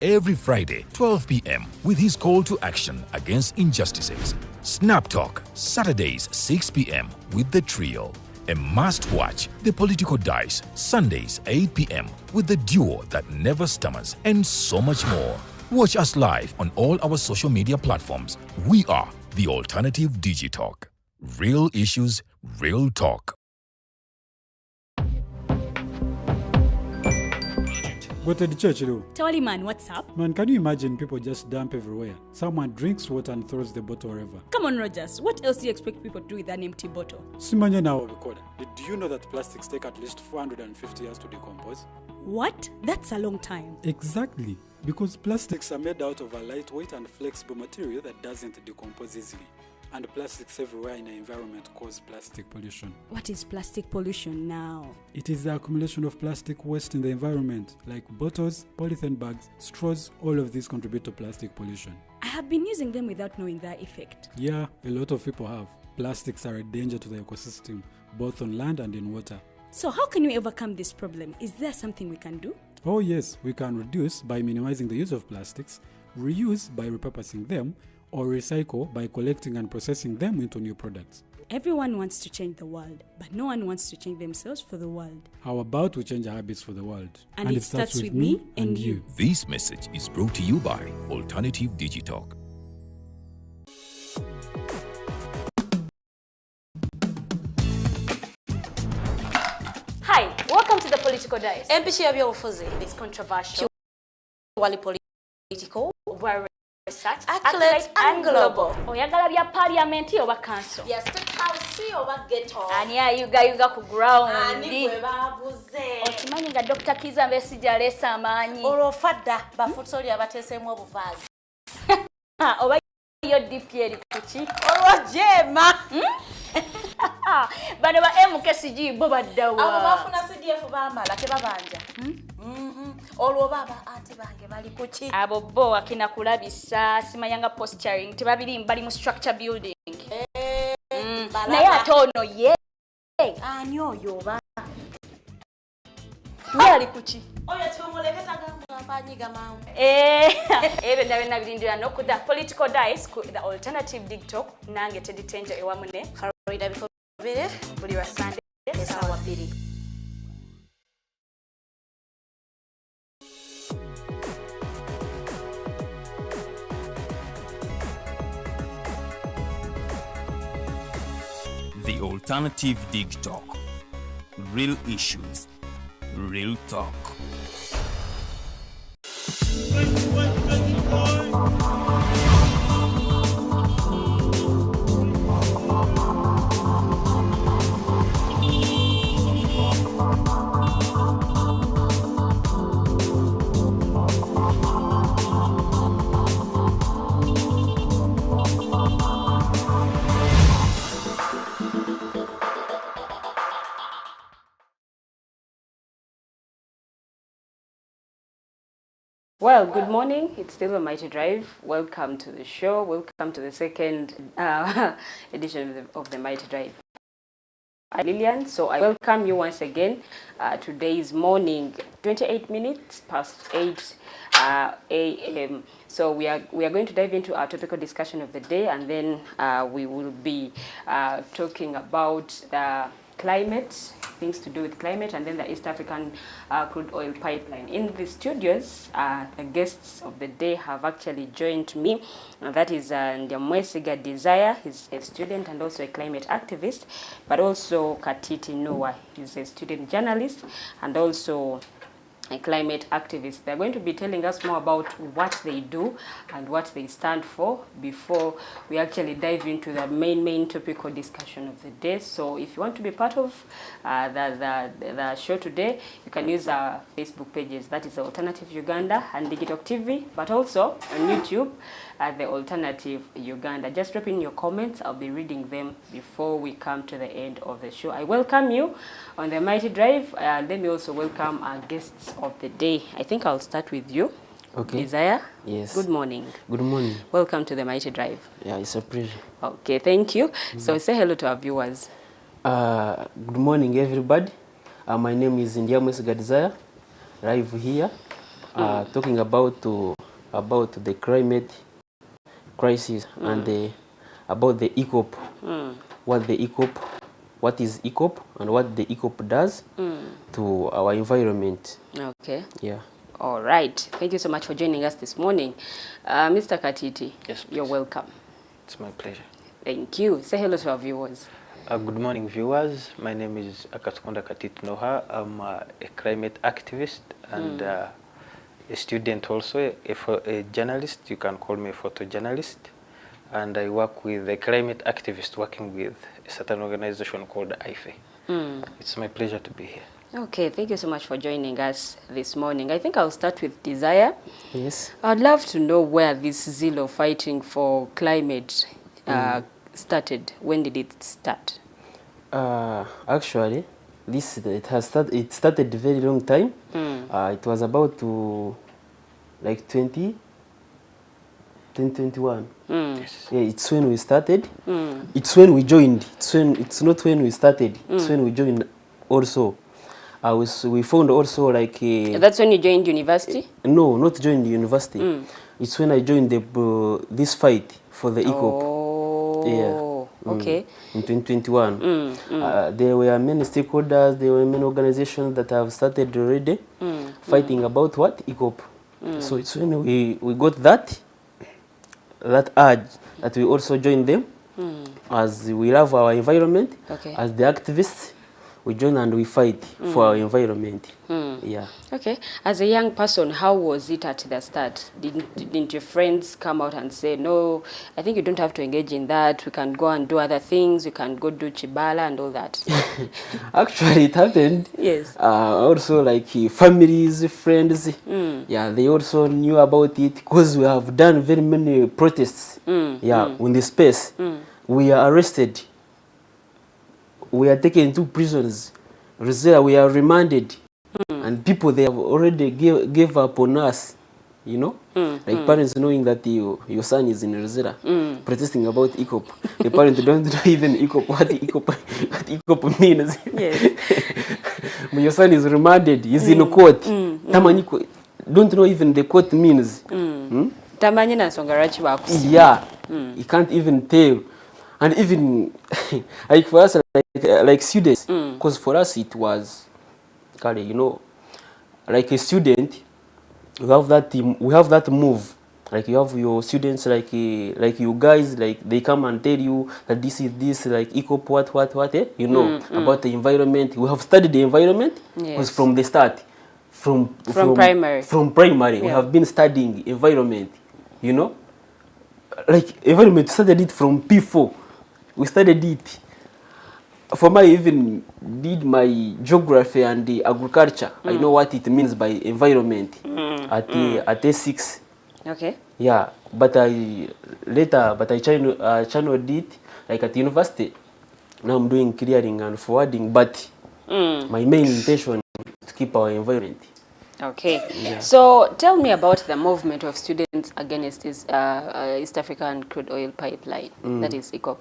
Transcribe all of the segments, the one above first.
every Friday, 12 p.m. with his call to action against injustices. Snap Talk, Saturdays, 6 p.m. with the trio. A must-watch, The Political Dice, Sundays, 8 p.m. with the duo that never stammers, and so much more. Watch us live on all our social media platforms. We are The Alternative Digitalk. Real issues, real talk. Go to the church, though. Tawali man, what's up? Man, can you imagine people just dump everywhere? Someone drinks water and throws the bottle wherever. Come on, Rogers. What else do you expect people to do with an empty bottle? Simanya now, did you know that plastics take at least 450 years to decompose? What? That's a long time. Exactly. Because plastics are made out of a lightweight and flexible material that doesn't decompose easily. And plastics everywhere in the environment cause plastic pollution. What is plastic pollution now? It is the accumulation of plastic waste in the environment, like bottles, polythene bags, straws. All of these contribute to plastic pollution. I have been using them without knowing their effect. Yeah, a lot of people have. Plastics are a danger to the ecosystem, both on land and in water. So how can we overcome this problem? Is there something we can do? Oh yes, we can reduce by minimizing the use of plastics, reuse by repurposing them, or recycle by collecting and processing them into new products. Everyone wants to change the world, but no one wants to change themselves for the world. How about we change our habits for the world? And it starts with me and you. This message is brought to you by Alternative Digitalk. Hi, welcome to the Political Dice. Empishi ya byobufuzi. It's controversial, Wali political. we're research, Accurate and global. Oyagala bya parliament oba council. Ya State House oba ghetto. Ani ayuga ku ground. Ani gwe babuze. Okimanyi nga Dr. Kizza Besigye aleesa amaanyi. Olwofadda bafutoli abateeseemu obuvaagi. Oba yo DP eri kuki. Olwojema. Bano ba MKCG bo baddawa. Abo bafuna CDF baamala tebabanja. Olwo baba ate bange bali kuki. Abo bo akina kulabisa simanyanga posturing tebabiri bali mu structure building. Naye ate ono ye. Ani oyo oba. Yali kuki. Oyo tumuleketa gampanyiga mawu. Ebe na birindira nokuda Political Dice ku the Alternative Digitalk nange teditenja ewamune. Florida bikobere Buli wa Sunday esawa 2. The Alternative Digitalk. Real issues, real talk. Well, good morning. It's still a Mighty Drive. Welcome to the show. Welcome to the second edition of the Mighty Drive. I'm Lillian, so I welcome you once again. Today is morning, 28 minutes past 8 a.m. So we are going to dive into our topical discussion of the day, and then we will be talking about the climate, things to do with climate, and then the East African crude oil pipeline. In the studios, the guests of the day have actually joined me. That is Ndyamwesiga Desire. He's a student and also a climate activist, but also Katiiti Noah. He's a student journalist and also a climate activist. They're going to be telling us more about what they do and what they stand for before we actually dive into the main topical discussion of the day. So if you want to be part of the show today, you can use our Facebook pages. That is Alternative Uganda and Digital TV, but also on YouTube at the Alternative Uganda. Just drop in your comments. I'll be reading them before we come to the end of the show. I welcome you on the Mighty Drive. Let me also welcome our guests of the day. I think I'll start with you. Okay. Desire? Yes. Good morning. Good morning. Welcome to the Mighty Drive. Yeah, it's a pleasure. Okay, thank you. So say hello to our viewers. Good morning, everybody. My name is Ndyamwesiga Desire, live here. talking about the climate crisis and about the EACOP, what is EACOP and what the EACOP does to our environment. Okay. Yeah. All right. Thank you so much for joining us this morning. Mr. Katiiti, Yes, you're please. welcome. It's my pleasure. Thank you. Say hello to our viewers. Good morning, viewers. My name is Akatukunda Katiiti Noah. I'm a climate activist and a student also, a journalist. You can call me a photojournalist. And I work with a climate activist working with a certain organization called IFE. It's my pleasure to be here. Okay, thank you so much for joining us this morning. I think I'll start with Desire. Yes. I'd love to know where this zeal of fighting for climate started. When did it start? Actually, it started a very long time. It was about like 2021. Yes. Yeah, it's when we started. It's when we joined. It's not when we started. It's when we joined also. We found also like That's when you joined university? no, not joined the university. It's when I joined this fight for the EACOP. Oh, Yeah. okay. In 2021. There were many stakeholders, there were many organizations that have started already fighting about what? EACOP. So it's when we got that urge that we also joined them as we love our environment, Okay. as the activists. We join and we fight for our environment. Yeah. Okay. As a young person, how was it at the start? Didn't your friends come out and say, no, I think you don't have to engage in that. We can go and do other things. We can go do Chibala and all that. Actually, it happened. Yes. Also, like families, friends, yeah, they also knew about it because we have done very many protests. Yeah, in the space. We are arrested. We are taken to prisons. We are remanded. And people, they have already gave up on us, you know? Like parents knowing that your son is in Rizera, protesting about EACOP. The parents don't know even EACOP, what EACOP means. Yes. When your son is remanded, he's in a court. Don't know even the court means. Tamanyi na nsongarachi bakusi. Yeah, you can't even tell. And even like for us, like students, because for us it was, you know, like a student, we have that move. Like you have your students, like you guys, like they come and tell you that this is this, like EACOP, what, you know, about the environment. We have studied the environment because from the start, from primary. From primary, we have been studying environment, you know. Like environment, started it from P4. We studied it. For me, I even did my geography and the agriculture. I know what it means by environment at A6. Okay. Yeah, but I channeled it like at university. Now I'm doing clearing and forwarding, but my main intention is to keep our environment. Okay. Yeah. So tell me about the movement of students against this East African crude oil pipeline, that is EACOP.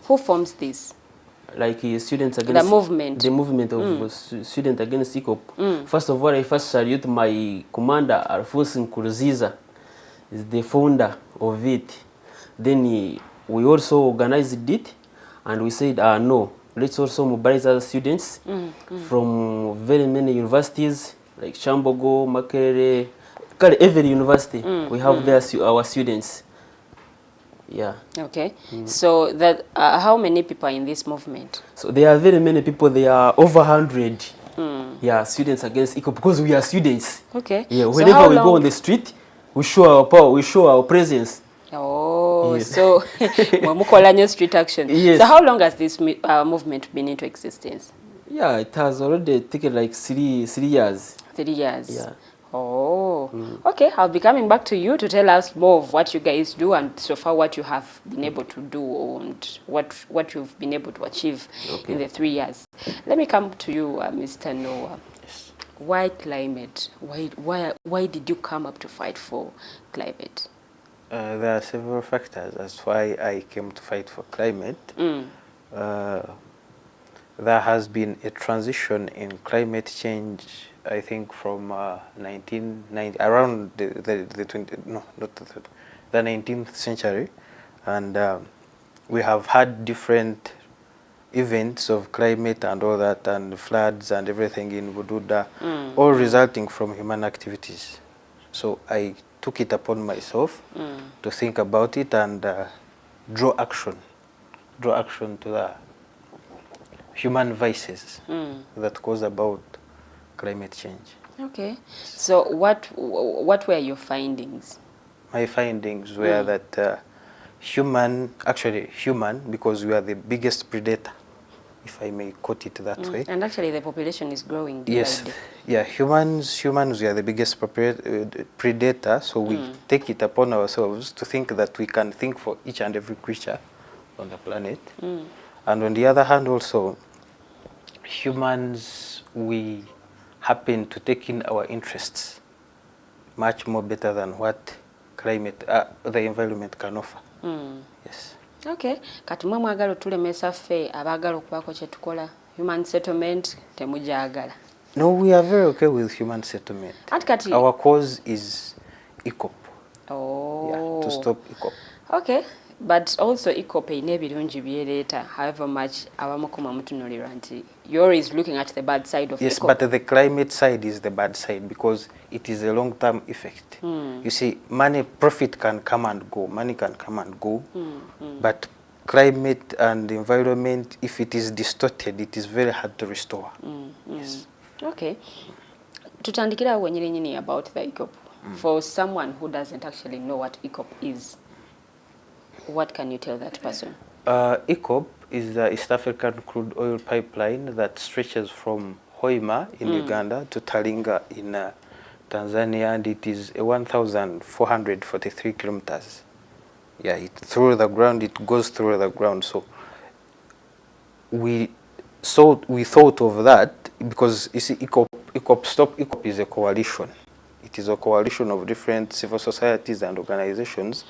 Who forms this? Like students against the movement. The movement of students against EACOP. First of all, I first salute my commander, Alphonse Nkurunziza, is the founder of it. Then we also organized it, and we said, no, let's also mobilize other students from very many universities, like Chambogo, Makerere, every university. We have there our students. Yeah. Okay. So that how many people are in this movement? So there are very many people. There are over 100. Yeah, students against EACOP because we are students. Okay. Yeah. Whenever we go on the street, we show our power. We show our presence. Oh, yes. So Mukolanya street action. Yes. So how long has this movement been into existence? Yeah, it has already taken like 3 years. 3 years. Yeah. Oh, okay. I'll be coming back to you to tell us more of what you guys do and so far what you have been able to do and what you've been able to achieve in the 3 years. Let me come to you, Mr. Noah. Yes. Why climate? Why did you come up to fight for climate? There are several factors. That's why I came to fight for climate. there has been a transition in climate change, I think from 1990, around the 20, no, not the 19th century, and we have had different events of climate and all that, and floods and everything in Bududa, all resulting from human activities. So I took it upon myself to think about it and draw action to the human vices that cause about climate change. Okay. So what were your findings? My findings were that human, because we are the biggest predator, if I may quote it that way. And actually the population is growing day Yes, by day. yeah, humans, we are the biggest predator, so we take it upon ourselves to think that we can think for each and every creature on the planet. And on the other hand also, humans, we happen to take in our interests much more better than what climate, the environment can offer. Yes. Okay. Kati mwe mwagala tulemesa ffe abaagala okubaako kye tukola human settlement temujagala. No, we are very okay with human settlement. Kati our cause is EACOP. Oh. Yeah, to stop EACOP. Okay. But also EACOP eyina ebirungi byeleeta, however much abamukuma mutunuulirwa nti you're is looking at the bad side of yes, EACOP. But the climate side is the bad side because it is a long-term effect. You see, profit can come and go, money can come and go, but climate and environment, if it is distorted, it is very hard to restore. Yes. Okay. Tutandikira awo nyini about the EACOP. For someone who doesn't actually know what EACOP is, what can you tell that person? EACOP is the East African crude oil pipeline that stretches from Hoima in Uganda to Taringa in Tanzania, and it is 1,443 kilometers. Yeah, it goes through the ground. So we thought of that because you see, EACOP is a coalition. It is a coalition of different civil societies and organizations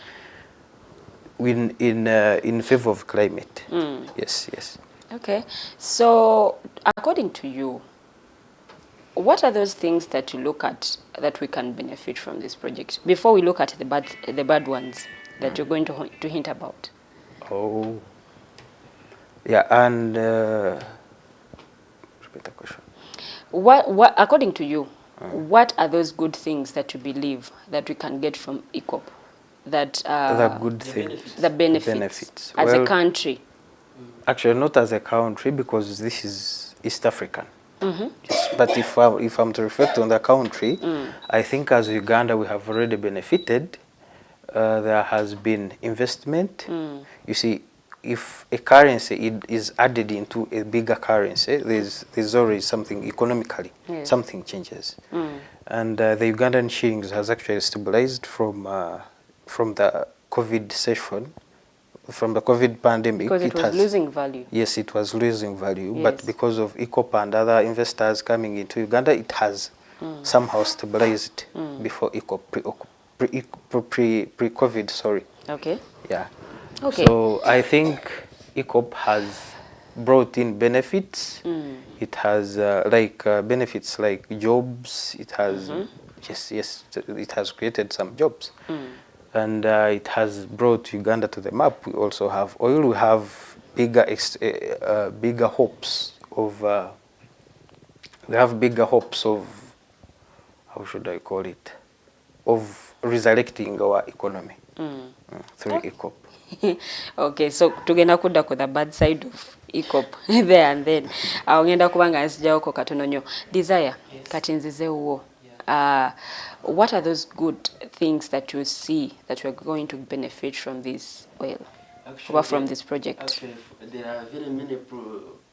in favor of climate. Yes. Okay. So according to you, what are those things that you look at that we can benefit from this project before we look at the bad ones that you're going to hint about? Oh. Yeah, and repeat the question. What according to you, what are those good things that you believe that we can get from EACOP? That the good things, the benefits as a country. Actually, not as a country because this is East African. Yes, but if I'm to reflect on the country, I think as Uganda we have already benefited. There has been investment. You see, if a currency is added into a bigger currency, there's always something economically, something changes. And the Ugandan shillings has actually stabilized from the COVID session, from the COVID pandemic. Because it was losing value. Yes, it was losing value, but because of EACOP and other investors coming into Uganda, it has somehow stabilized before EACOP, pre-COVID, sorry. Okay. Yeah. Okay. So I think EACOP has brought in benefits. It has benefits like jobs. It has, yes, it has created some jobs. And it has brought Uganda to the map. We also have oil. We have bigger hopes of. We have bigger hopes of. How should I call it? Of resurrecting our economy through EACOP. Okay, so tugenda kudda ku the bad side of EACOP there and then. Awo ngenda kubanga nzijawoko katono nnyo. Desire, kati nzizeewo. What are those good things that you see that we're going to benefit from this oil, or from this project? Actually, there are very many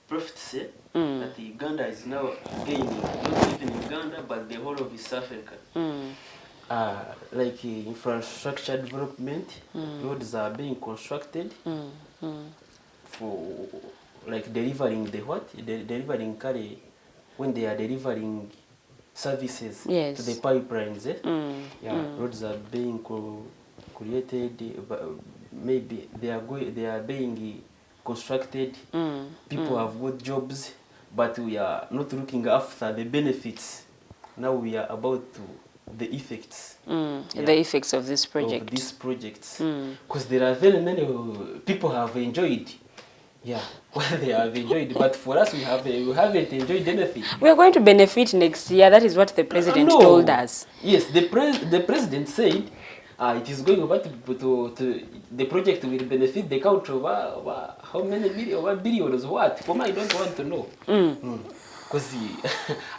profits that Uganda is now gaining, not even Uganda, but the whole of East Africa. Like infrastructure development, roads are being constructed for like delivering delivering carry when they are delivering services to the pipelines. Roads are being created. Maybe they are being constructed, people have got jobs, but we are not looking after the benefits. Now we are about to the effects. The effects of this project. Of these projects. Because there are very many people have enjoyed. Yeah, well, they have enjoyed, but for us, we haven't enjoyed anything. We are going to benefit next year. That is what the president told us. Yes, the president said it is going about to the project will benefit the country over how many million, what billions, what? For me, I don't want to know. Because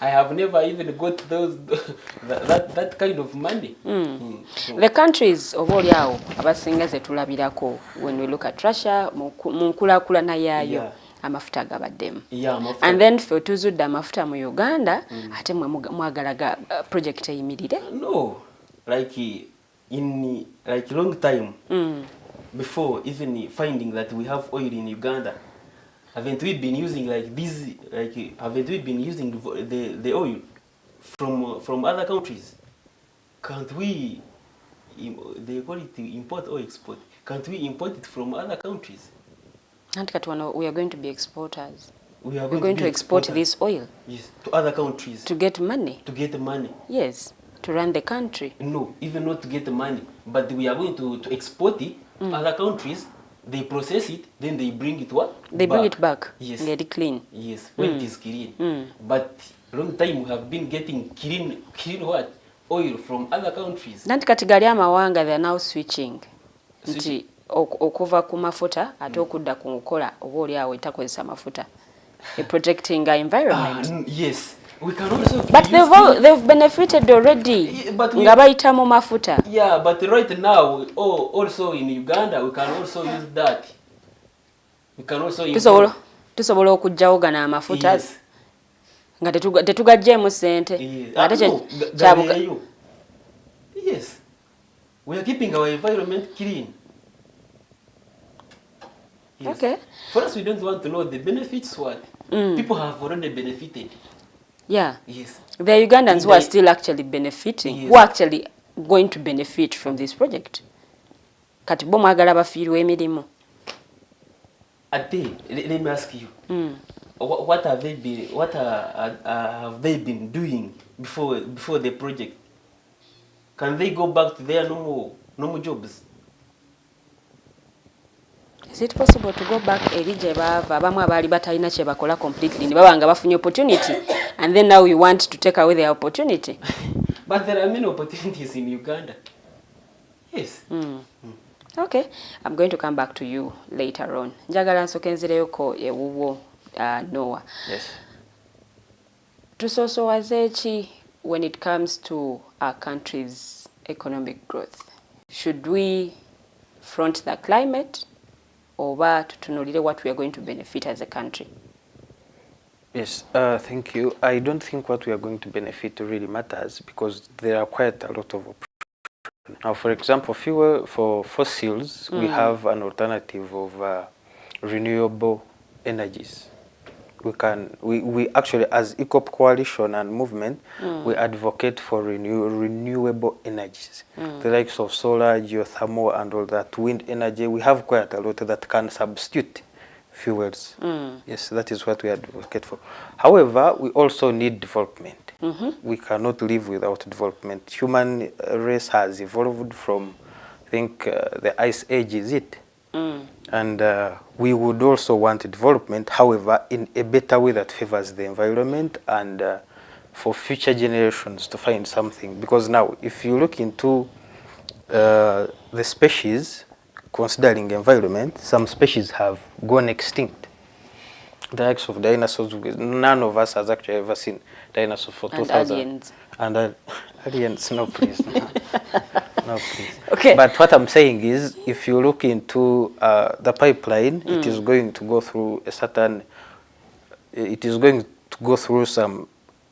I have never even got that kind of money. So. The countries of Oliao, abasinga zetulabirako, when we look at Russia, munkulakulana yayo, amafuta gabaddemu. And then for tuzudde amafuta mu Uganda, ate mwagalaga project eyimirire? No, like in long time before even finding that we have oil in Uganda. Haven't we been using haven't we been using the oil from other countries? Can't we, they call it import or export, can't we import it from other countries? And we are going to be exporters. We are going to export this oil? Yes, to other countries. To get money? To get money. Yes, to run the country. No, even not to get money, but we are going to export it to other countries. They process it, then they bring it what? They bring it back. Yes. Get it clean. Yes, when it is clean. But long time we have been getting clean what? Oil from other countries. Nanti kati gali amawanga, they are now switching. Nti okuva ku mafuta ate okudda ku nkola oba oli awo etakozesa mafuta. Protecting our environment. Yes. We can also but they've benefited already. But nga bayita mu mafuta. Yeah, but right now, also in Uganda, we can also use that. We can also use tusobola okujjawo gana amafuta. Yes. Nga tetugajjeemu sente. Yes. We are keeping our environment clean. Yes. Okay. For us, we don't want to know the benefits. What people have already benefited. Yeah. Yes. The Ugandans who are still actually benefiting, who are actually going to benefit from this project. Kati bo mwagala bafiirwe emirimu. Ate, let me ask you. What have they been? What have they been doing before the project? Can they go back to their normal jobs? Is it possible to go back erije bava abamu abali batalina kye bakola completely ne babanga bafunye opportunity and then now we want to take away their opportunity? But there are many opportunities in Uganda. Yes. Okay, I'm going to come back to you later on. Njagala nsoke nzireyoko ewuwo Noah. Yes. Tusoosowaze ki when it comes to our country's economic growth? Should we front the climate? Or tutunulire what we are going to benefit as a country? Yes, thank you. I don't think what we are going to benefit really matters because there are quite a lot of options. Now, for example, fuel for fossils, we have an alternative of renewable energies. We actually, as EACOP coalition and movement, we advocate for renewable energies. The likes of solar, geothermal, and all that, wind energy. We have quite a lot that can substitute fuels. Yes, that is what we advocate for. However, we also need development. We cannot live without development. Human race has evolved from, I think, the Ice Age, is it? And we would also want development, however, in a better way that favors the environment and for future generations to find something. Because now, if you look into the species, considering environment, some species have gone extinct. The likes of dinosaurs, none of us has actually ever seen dinosaurs for 2000. Aliens. And aliens, no please. No, please. Okay. But what I'm saying is, if you look into the pipeline, it is going to go through a certain, it is going to go through some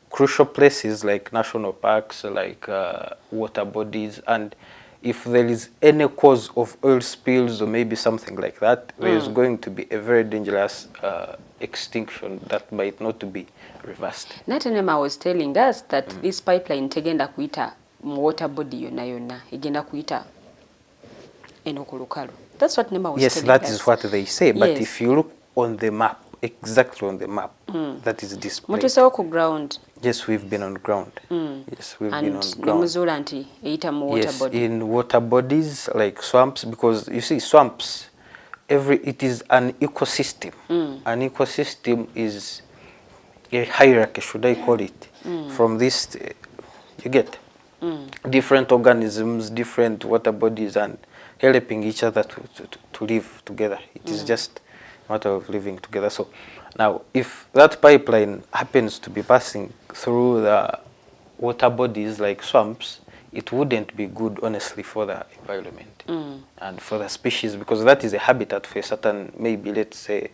crucial places like national parks, like water bodies, and if there is any cause of oil spills or maybe something like that, there is going to be a very dangerous extinction that might not be reversed. Natanema was telling us that this pipeline tegenda kuita water body yona igenda kuita enokulukalu. That's what NEMA was Yes, telling that us. is what they say. But Yes. if you look on the map, exactly on the map, that is displayed. Mutuuseewo ku ground. Yes, we've been on ground. Yes, we've been on And ground. nemuzuula nti eyita mu water Yes, body. in water bodies like swamps, because you see swamps, it is an ecosystem. An ecosystem is a hierarchy, should I call it? From this, you get different organisms, different water bodies, and helping each other to live together. It is just a matter of living together. So now, if that pipeline happens to be passing through the water bodies like swamps, it wouldn't be good, honestly, for the environment and for the species, because that is a habitat for a certain, maybe, let's say,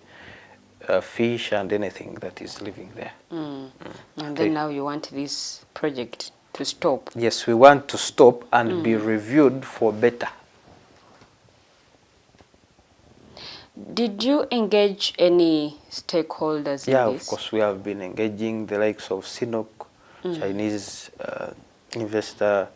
fish and anything that is living there. And then now you want this project to stop. Yes, we want to stop and be reviewed for better. Did you engage any stakeholders Yeah, in this? of course, we have been engaging the likes of CNOC, Chinese investor,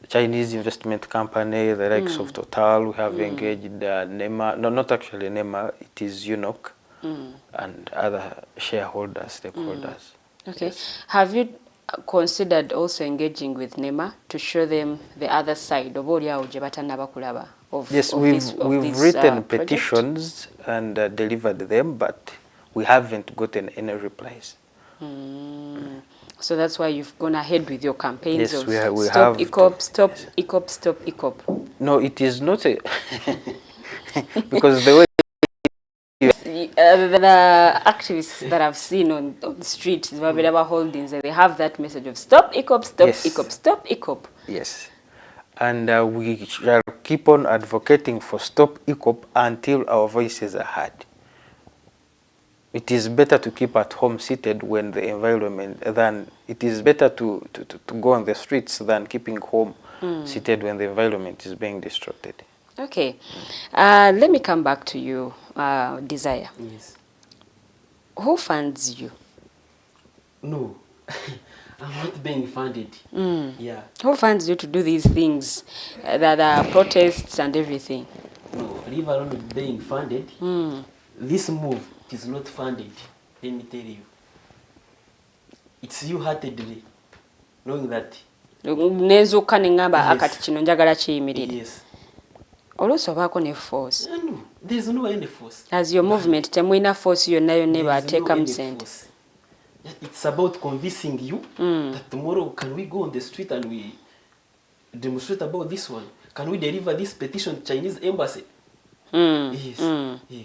Chinese investment company, the likes of Total. We have engaged NEMA, no, not actually NEMA, it is UNOC, and other shareholders, stakeholders. Okay. Yes. Have you considered also engaging with NEMA to show them the other side of all your bakulaba? Yes, we've written petitions and delivered them, but we haven't gotten any replies. So that's why you've gone ahead with your campaigns Yes, of we stop have EACOP, stop EACOP, stop EACOP. No, it is not a because the way the activists that I've seen on the street, the Babiraba holdings, they have that message of stop EACOP, stop Yes. EACOP, stop EACOP. Yes, and we shall keep on advocating for stop EACOP until our voices are heard. It is better to keep at home seated when the environment, than it is better to go on the streets than keeping home seated when the environment is being disrupted. Okay, let me come back to you, Desire. Yes. Who funds you? No, I'm not being funded. Yeah. Who funds you to do these things, the protests and everything? No, leave alone being funded. This move is not funded. Let me tell you. It's you heartedly knowing that. Nezuka nengamba Yes. akati kino njagala kiyimirire. Yes. Oluusi obaako ne force. No, there's no any force. As your movement, temulina force yonna yonna ebateeka mu any sente. force. It's about convincing you that tomorrow can we go on the street and we demonstrate about this one? Can we deliver this petition to Chinese embassy? Yes. Yeah.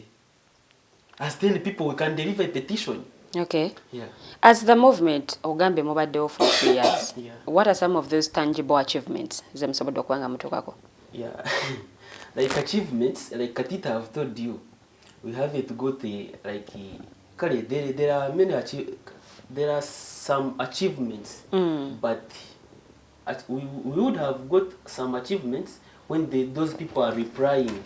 As 10 people, we can deliver a petition. Okay. Yeah. As the movement, Ogambe mubaddewo for 3 years. Yeah. What are some of those tangible achievements ze musobodde okuba mutuukako? Yeah. Like achievements, like Katiiti have told you, we haven't got there are many there are some achievements, but we would have got some achievements when those people are replying.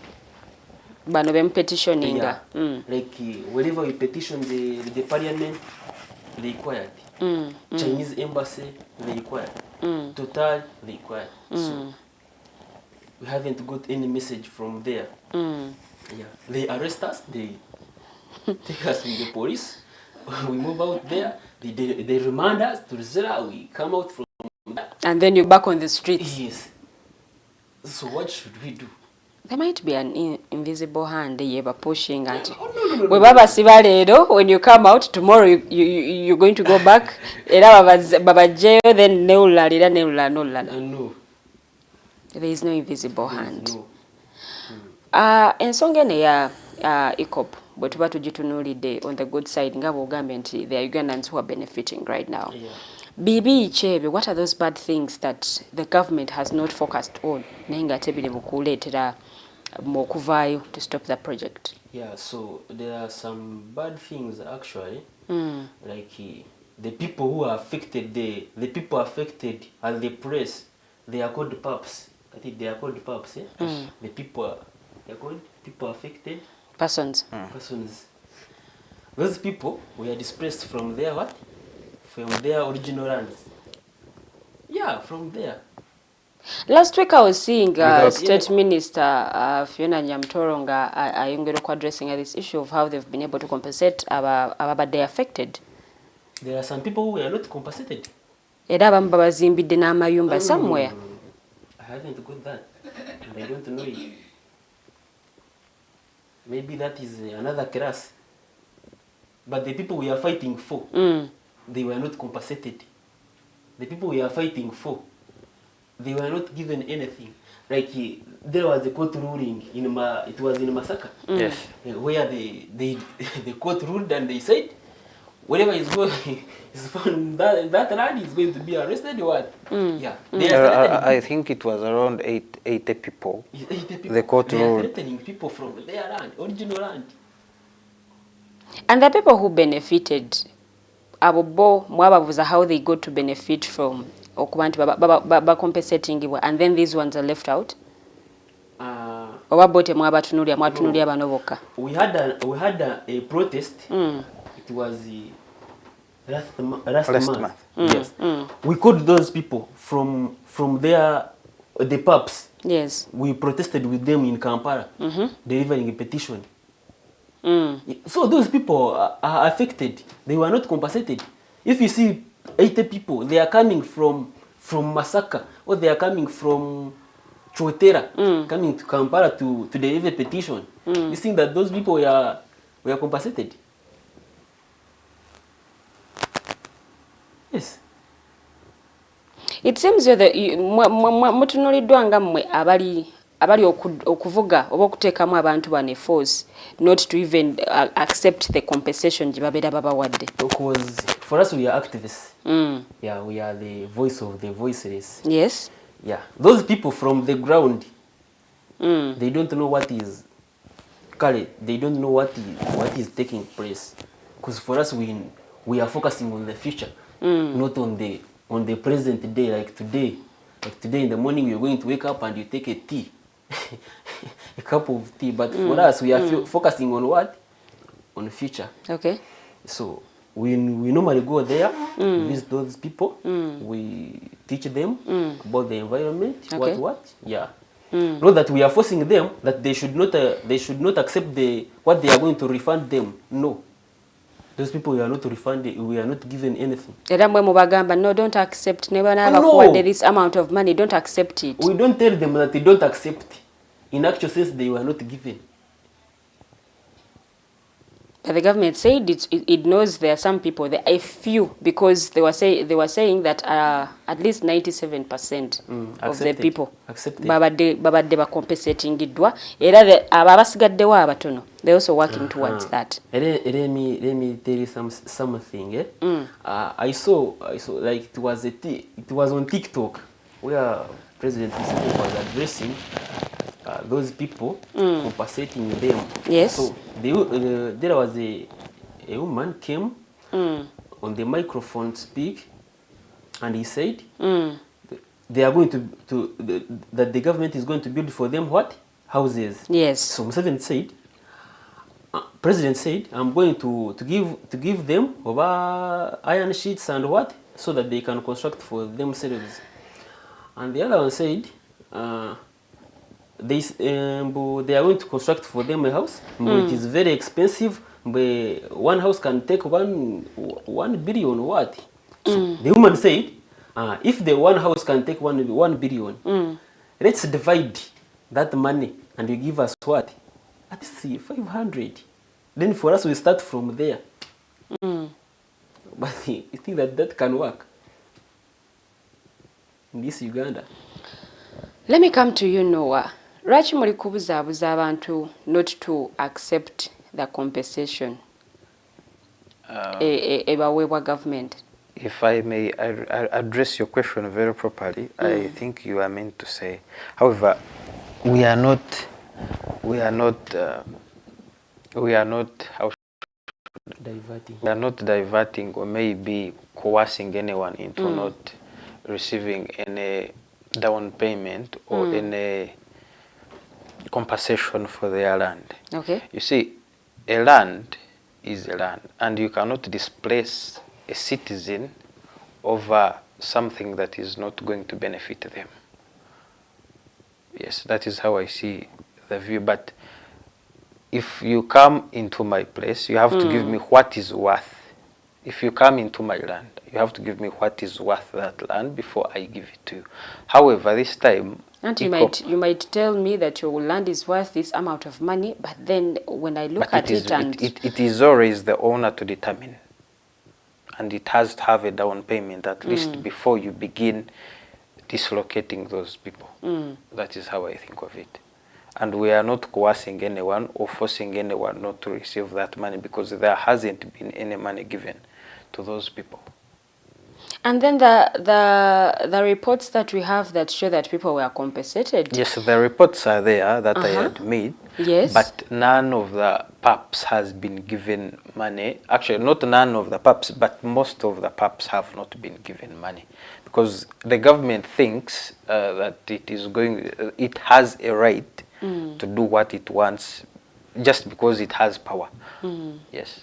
Bano petitioninga. Yeah. Like whenever we petition the parliament, they required. Chinese embassy, they required. Total, they required. So we haven't got any message from there. Yeah. They arrest us, they take us to the police, we move out there, they remand us to Zera, we come out from there. And then you're back on the streets. Yes. So what should we do? There might be an invisible hand yeba pushing at you. We baba siba leero, when you come out tomorrow you're going to go back. Era baba jail then neulalira No. There is no invisible hand. No. Ensonga eno ya EACOP bwe tuba tugitunuulidde on the good side nga bw'ogambye nti there are Ugandans who are benefiting right now. Yeah. Bibi Chebe, what are those bad things that the government has not focused on naye nga tebiri bukuleetera mu okuvaayo to stop the project? Yeah, so there are some bad things actually. Like the people who are affected, the people affected and the press, they are called pups. I think they are called pups. The people they are called people affected Persons. persons. Those people were displaced from their what? From their original lands. Yeah, from there. Last week I was seeing Without- State Minister Fiona Nyamtoronga ayongera ku addressing this issue of how they've been able to compensate ababadde affected. There are some people who are not compensated. Era abamu babazimbidde n'amayumba somewhere. I haven't got that, and I don't know it. Maybe that is another class. But the people we are fighting for, they were not compensated. The people we are fighting for, they were not given anything. Like there was a court ruling in it was in Masaka. Yes. Where the court ruled and they said whatever is going is found that land is going to be arrested or what? Yeah. They are I think it was around 80 people. 80 people. The court They are ruled. threatening people from their land, original land. And the people who benefited, abo bo mwababuza how they got to benefit from okuba nti bakompensatingibwa, and then these ones are left out. Oba bo mwabatunulya bano bokka. We had a protest. It was last month. Yes. We called those people from the pubs. Yes. We protested with them in Kampala, delivering a petition. So those people are affected. They were not compensated. If you see 80 people, they are coming from Masaka, or they are coming from Chotera, coming to Kampala to deliver a petition. You think that those people were compensated? Yes. It seems that mutunuliddwa nga mmwe abali okuvuga oba okuteekamu abantu bane force not to even accept the compensation gye babeera babawadde. Because for us, we are activists. Yeah, we are the voice of the voiceless. Yes. Yeah, those people from the ground, they don't know what is. They don't know what is taking place. Because for us, we are focusing on the future, not on the present day. Like today in the morning, you're going to wake up and you take a tea, a cup of tea. But for us, we are focusing on what? On the future. Okay. So we normally go there, visit those people, we teach them about the environment, Okay. what, yeah. Not that we are forcing them that they should not accept what they are going to refund them. No, those people we are not refunded. We are not given anything. Era mwe mubagamba no, don't accept. Never No. this amount of money, don't accept it. We don't tell them that they don't accept. In actual sense, they were not given. But the government said it knows there are some people, there are a few, because they were saying that at least 97% of the people babadde bakompensatingidwa, era abasigaddewo abatono they also working towards that. Let me tell you something. I saw like it was on TikTok where President Museveni was addressing those people, compensating them. Yes. So there was a woman came on the microphone speak, and he said they are going that the government is going to build for them what? Houses. Yes. So Museveni said, President said, I'm going to give them over iron sheets and what, so that they can construct for themselves. And the other one said, they are going to construct for them a house. It is very expensive. One house can take 1 billion what? So the woman said, if the one house can take 1 billion, let's divide that money and you give us what? Let's see, 500. Then for us we start from there. But you think that can work in this Uganda? Let me come to you, Noah. Lwaki muli kubuzaabuza abantu not to accept the compensation ebaweebwa government? If I may address your question very properly, I think you are meant to say, however, we are not diverting or maybe coercing anyone into not receiving any down payment or any compensation for their land. Okay. You see, a land is a land, and you cannot displace a citizen over something that is not going to benefit them. Yes, that is how I see the view. But if you come into my place, you have to give me what is worth. If you come into my land, you have to give me what is worth that land before I give it to you. However, this time, and you might tell me that your land is worth this amount of money, but then when I look at it, it is always the owner to determine, and it has to have a down payment at least before you begin dislocating those people. That is how I think of it. And we are not coercing anyone or forcing anyone not to receive that money, because there hasn't been any money given to those people. And then the reports that we have that show that people were compensated. Yes, the reports are there that I had made. Yes. But none of the PAPs has been given money. Actually, not none of the PAPs, but most of the PAPs have not been given money, because the government thinks that it has a right to do what it wants just because it has power. Yes.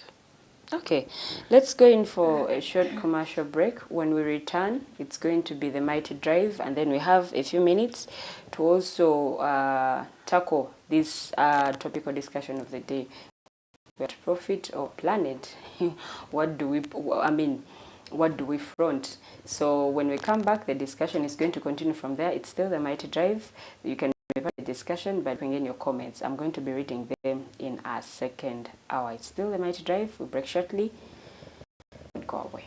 Okay, let's go in for a short commercial break. When we return, it's going to be the Mighty Drive, and then we have a few minutes to also tackle this topical discussion of the day. What profit or planet? What do we front? So when we come back, the discussion is going to continue from there. It's still the Mighty Drive. You can revert the discussion by bringing in your comments. I'm going to be reading them in our second hour. It's still the Mighty Drive. We'll break shortly. Don't go away.